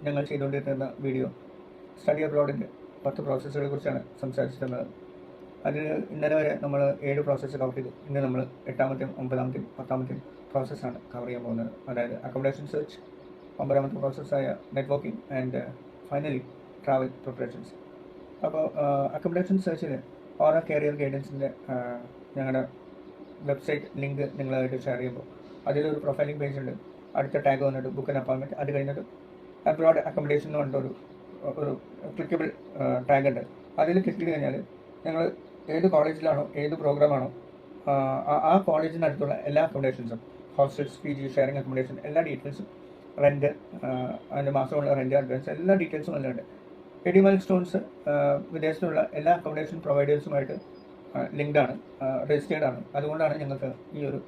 ഞങ്ങൾ ചെയ്തുകൊണ്ടിരുന്ന video study അബ്രോഡിൻ്റെ 10 പ്രോസസ്സുകളെ കുറിച്ചാണ് സംസാരിച്ചിരുന്നത്. അതിൽ ഇന്നലെ വരെ നമ്മൾ 7 പ്രോസസ്സ് കവർ ചെയ്തു. ഇന്ന് നമ്മൾ 8ാമത്തെയും 9ാമത്തെയും 10ാമത്തെയും പ്രോസസ്സാണ് കവർ ചെയ്യാൻ പോകുന്നത്. അതായത് അക്കോമഡേഷൻ സെർച്ച്, 9ാമത്തെ പ്രോസസ്സായ networking and finally travel preparations. അപ്പോൾ അക്കോമഡേഷൻ സെർച്ചിൽ ഓരോ കരിയർ ഗൈഡൻസിൻ്റെ ഞങ്ങളുടെ വെബ്സൈറ്റ് ലിങ്ക് നിങ്ങളായിട്ട് ഷെയർ ചെയ്യുമ്പോൾ അതിലൊരു പ്രൊഫൈലിംഗ് പേജ് ഉണ്ട്. അടുത്ത ടാഗ് വന്നിട്ട് ബുക്ക് ആൻഡ് അപ്പോയിൻമെൻറ്റ്, അത് കഴിഞ്ഞിട്ട് അബ്രോഡ് അക്കോമഡേഷൻ എന്ന് പറഞ്ഞിട്ടൊരു ക്ലിക്കബിൾ ടാഗ് ഉണ്ട്. അതിൽ ക്ലിക്ക് ചെയ്ത് കഴിഞ്ഞാൽ ഞങ്ങൾ ഏത് കോളേജിലാണോ ഏത് പ്രോഗ്രാമാണോ ആ കോളേജിനടുത്തുള്ള എല്ലാ അക്കോമഡേഷൻസും, hostels, P G, sharing accommodation, എല്ലാ ഡീറ്റെയിൽസും, റെൻറ്റ്, അതിൻ്റെ മാസമുള്ള റെൻറ്റ് അഡ്വാൻസ്, എല്ലാ ഡീറ്റെയിൽസും അതിലുണ്ട്. എഡി മൈൽസ്റ്റോൺസ് വിദേശത്തുള്ള എല്ലാ അക്കോമഡേഷൻ പ്രൊവൈഡേഴ്സുമായിട്ട് ലിങ്ക്ഡാണ്, രജിസ്റ്റേർഡ് ആണ്. അതുകൊണ്ടാണ് ഞങ്ങൾക്ക് ഈ ഒരു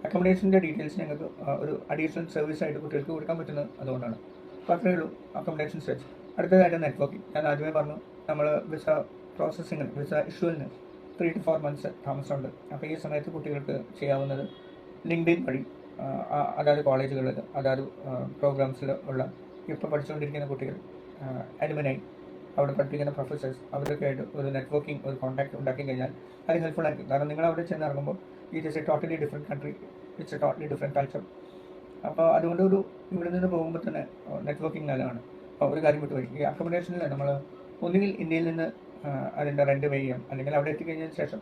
അക്കോമഡേഷൻ്റെ ഡീറ്റെയിൽസ് ഞങ്ങൾക്ക് ഒരു അഡീഷണൽ സർവീസ് ആയിട്ട് കുട്ടികൾക്ക് കൊടുക്കാൻ പറ്റുന്നത് അതുകൊണ്ടാണ്. അപ്പോൾ അത്രയേ ഉള്ളൂ അക്കോമഡേഷൻ സെർച്ച്. അടുത്തതായിട്ട് നെറ്റ്വർക്കിംഗ്. ഞാൻ ആദ്യമേ പറഞ്ഞു, നമ്മൾ വിസ പ്രോസസ്സിങ്ങിന്, വിസ ഇഷ്യൂവിന് 3 to 4 months താമസമുണ്ട്. അപ്പോൾ ഈ സമയത്ത് കുട്ടികൾക്ക് ചെയ്യാവുന്നത് ലിങ്ക്ഡിൻ വഴി അതാത് കോളേജുകളിൽ അതാത് പ്രോഗ്രാംസിൽ ഉള്ള ഇപ്പോൾ പഠിച്ചുകൊണ്ടിരിക്കുന്ന കുട്ടികൾ, അഡ്മിനായി അവിടെ പഠിപ്പിക്കുന്ന പ്രൊഫസേഴ്സ്, അവരൊക്കെ ആയിട്ട് ഒരു നെറ്റ്വർക്കിംഗ്, ഒരു കോൺടാക്ട് ഉണ്ടാക്കി കഴിഞ്ഞാൽ അത് ഹെൽപ്ഫുൾ ആയിരിക്കും. കാരണം നിങ്ങൾ അവിടെ ചെന്ന് ഇറങ്ങുമ്പോൾ it is A totally different country, it's A totally different culture. അപ്പോൾ അതുകൊണ്ട് ഇവിടെ നിന്ന് പോകുമ്പോൾ തന്നെ നെറ്റ്വർക്കിംഗ് നല്ലതാണ്. അപ്പോൾ ഒരു കാര്യം വിട്ടുപോയി, ഈ അക്കോമഡേഷനിൽ നമ്മൾ ഒന്നുകിൽ ഇന്ത്യയിൽ നിന്ന് അതിൻ്റെ റെൻറ്റ് പേ ചെയ്യാം, അല്ലെങ്കിൽ അവിടെ എത്തിക്കഴിഞ്ഞതിന് ശേഷം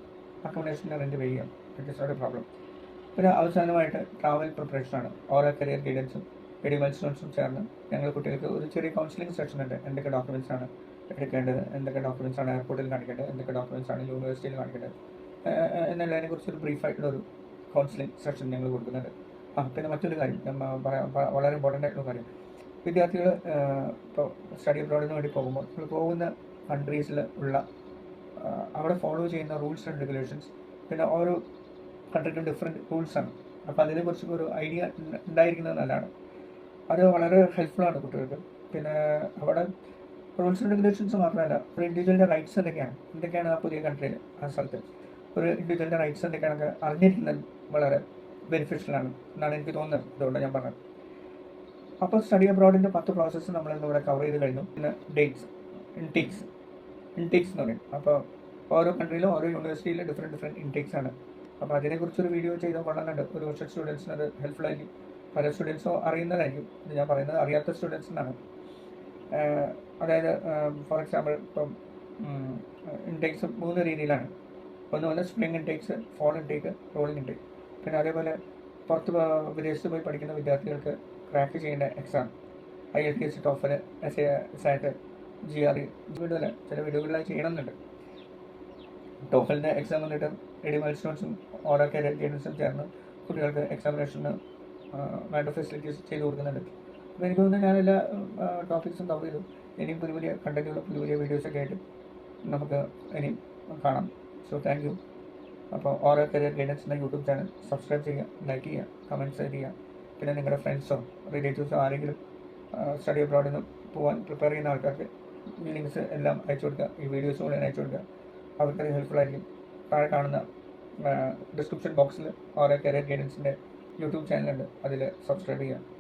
അക്കോമഡേഷൻ്റെ റെൻറ്റ് പേ ചെയ്യാം. It is not a problem. പിന്നെ അവസാനമായിട്ട് ട്രാവൽ പ്രിപ്പറേഷനാണ്. ഓരോ കരിയർ ഗൈഡൻസും എഡി മൈൽസ്റ്റോൺസും ചേർന്ന് ഞങ്ങൾ കുട്ടികൾക്ക് ഒരു ചെറിയ കൗൺസിലിംഗ് സെഷൻ ഉണ്ട്. എന്തൊക്കെ ഡോക്യുമെൻറ്റ്സ് ആണ് എടുക്കേണ്ടത്, എന്തൊക്കെ ഡോക്യുമെൻറ്റ്സ് ആണ് എയർപോർട്ടിൽ കാണിക്കേണ്ടത്, എന്തൊക്കെ ഡോക്യുമെൻറ്റ്സ് ആണ് യൂണിവേഴ്സിറ്റിയിൽ കാണിക്കേണ്ടത് എന്നുള്ളതിനെ കുറിച്ചൊരു ബ്രീഫായിട്ടുള്ളൊരു കൗൺസിലിംഗ് സെഷൻ ഞങ്ങൾ കൊടുക്കുന്നുണ്ട്. പിന്നെ മറ്റൊരു കാര്യം വളരെ ഇമ്പോർട്ടൻ്റ് ആയിട്ടുള്ള കാര്യം, വിദ്യാർത്ഥികൾ ഇപ്പോൾ സ്റ്റഡി അബ്രോഡിന് വേണ്ടി പോകുമ്പോൾ നമ്മൾ പോകുന്ന കൺട്രീസിൽ ഉള്ള അവിടെ ഫോളോ ചെയ്യുന്ന റൂൾസ് ആൻഡ് റെഗുലേഷൻസ്, പിന്നെ ഓരോ കൺട്രിക്കും ഡിഫറെൻറ്റ് റൂൾസാണ്. അപ്പോൾ അതിനെക്കുറിച്ചൊക്കെ ഒരു ഐഡിയ ഉണ്ടായിരിക്കുന്നത് നല്ലതാണ്. അത് വളരെ ഹെൽപ്ഫുള്ളാണ് കുട്ടികൾക്ക്. പിന്നെ അവിടെ റൂൾസ് ആൻഡ് റെഗുലേഷൻസ് മാത്രമല്ല, ഒരു ഇൻഡിവിജ്വലിൻ്റെ റൈറ്റ്സ് എന്തൊക്കെയാണ് ആ പുതിയ കൺട്രിയിൽ, ആ സ്ഥലത്ത് ഒരു ഇൻഡിവിജ്വലിൻ്റെ റൈറ്റ്സ് എന്തൊക്കെയാണൊക്കെ അറിഞ്ഞിരിക്കുന്നത് വളരെ ബെനിഫിഷ്യലാണ് എന്നാണ് എനിക്ക് തോന്നുന്നത്. അതുകൊണ്ട് ഞാൻ പറഞ്ഞത്. അപ്പോൾ സ്റ്റഡി അബ്രോഡിൻ്റെ 10 പ്രോസസ്സ് നമ്മളിന്നിവിടെ കവർ ചെയ്ത് കഴിഞ്ഞു. പിന്നെ ഡേറ്റ്സ്, ഇൻടേക്സ് എന്ന് പറയും. അപ്പോൾ ഓരോ കൺട്രിയിലും ഓരോ യൂണിവേഴ്സിറ്റിയിലും ഡിഫറെൻറ്റ് ഇൻടേക്സ് ആണ്. അപ്പോൾ അതിനെക്കുറിച്ചൊരു വീഡിയോ ചെയ്താൽ കൊള്ളാനുണ്ട്. ഒരു പക്ഷേ സ്റ്റുഡൻസിന് അത് ഹെൽപ്ഫുൾ ആയിരിക്കും. പല സ്റ്റുഡൻസോ അറിയുന്നതായിരിക്കും. ഇത് ഞാൻ പറയുന്നത് അറിയാത്ത സ്റ്റുഡൻസിനാണ്. അതായത് ഫോർ എക്സാമ്പിൾ ഇപ്പം ഇൻടേക്സ് 3 രീതിയിലാണ്. ഒന്ന് spring intakes, fall intake, rolling intake. പിന്നെ അതേപോലെ പുറത്ത് വിദേശത്ത് പോയി പഠിക്കുന്ന വിദ്യാർത്ഥികൾക്ക് ക്രാക്ക് ചെയ്യേണ്ട exam, IELTS, TOEFL, SAT, GRE, ചില വീഡിയോകളിലായി ചെയ്യണമെന്നുണ്ട്. ടോഫലിൻ്റെ എക്സാം വന്നിട്ട് എഡി മൈൽസ്റ്റോൺസും ഓരോ കരിയർ ഗൈഡൻസും ചേർന്ന് കുട്ടികൾക്ക് എക്സാമിനേഷന് വേണ്ട ഫെസിലിറ്റീസ് ചെയ്ത് കൊടുക്കുന്നുണ്ട്. അപ്പോൾ എനിക്ക് തോന്നുന്നു ഞാനെല്ലാ ടോപ്പിക്സും കവർ ചെയ്തു. ഇനിയും പുതിയ കണ്ടന്റുള്ള പുതിയ വീഡിയോസൊക്കെ ആയിട്ട് നമുക്ക് ഇനിയും കാണാം. So thank you. അപ്പോൾ ഓരോ കരിയർ ഗൈഡൻസിൻ്റെ യൂട്യൂബ് ചാനൽ സബ്സ്ക്രൈബ് ചെയ്യുക, ലൈക്ക് ചെയ്യുക, കമൻറ്റ്സ് ചെയ്യുക. പിന്നെ നിങ്ങളുടെ ഫ്രണ്ട്സോ റിലേറ്റീവ്സോ ആരെങ്കിലും സ്റ്റഡി അബ്രോഡിൽ പോകാൻ പ്രിപ്പയർ ചെയ്യുന്ന ആൾക്കാർക്ക് ഈ ലിങ്ക്സ് എല്ലാം അയച്ചു കൊടുക്കുക, ഈ വീഡിയോസ് മുഴുവൻ അയച്ചു കൊടുക്കുക. അവർക്കത് ഹെൽപ്ഫുൾ ആയിരിക്കും. താഴെ കാണുന്ന ഡിസ്ക്രിപ്ഷൻ ബോക്സിൽ ഓരോ കരിയർ ഗൈഡൻസിൻ്റെ യൂട്യൂബ് ചാനലുണ്ട്, അതിൽ സബ്സ്ക്രൈബ് ചെയ്യുക.